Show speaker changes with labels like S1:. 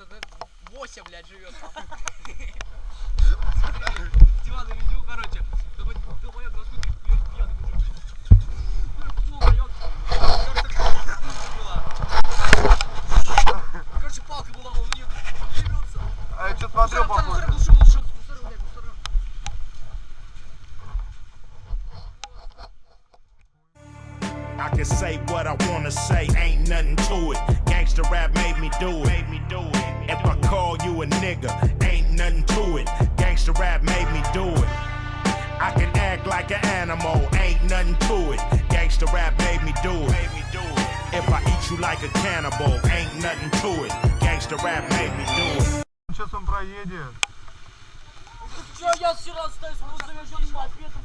S1: это 8, блядь, живет там.
S2: Диван видел, короче. Давай, я на скутере пьяный мужик. Короче, палка была, он мне ебется.
S3: А я что смотрел, похоже.
S4: I can say what I wanna say, ain't nothing to it. Gangsta rap made me do it. If I call you a nigga, ain't nothing to it. Gangsta rap made me do it. I can act like an animal, ain't nothing to it. Gangsta rap made me do it. If I eat you like a cannibal, ain't nothing to it. Gangsta rap made me do it.
S3: Сейчас он проедет.
S1: Что я вчера стою с мусором, мопедом,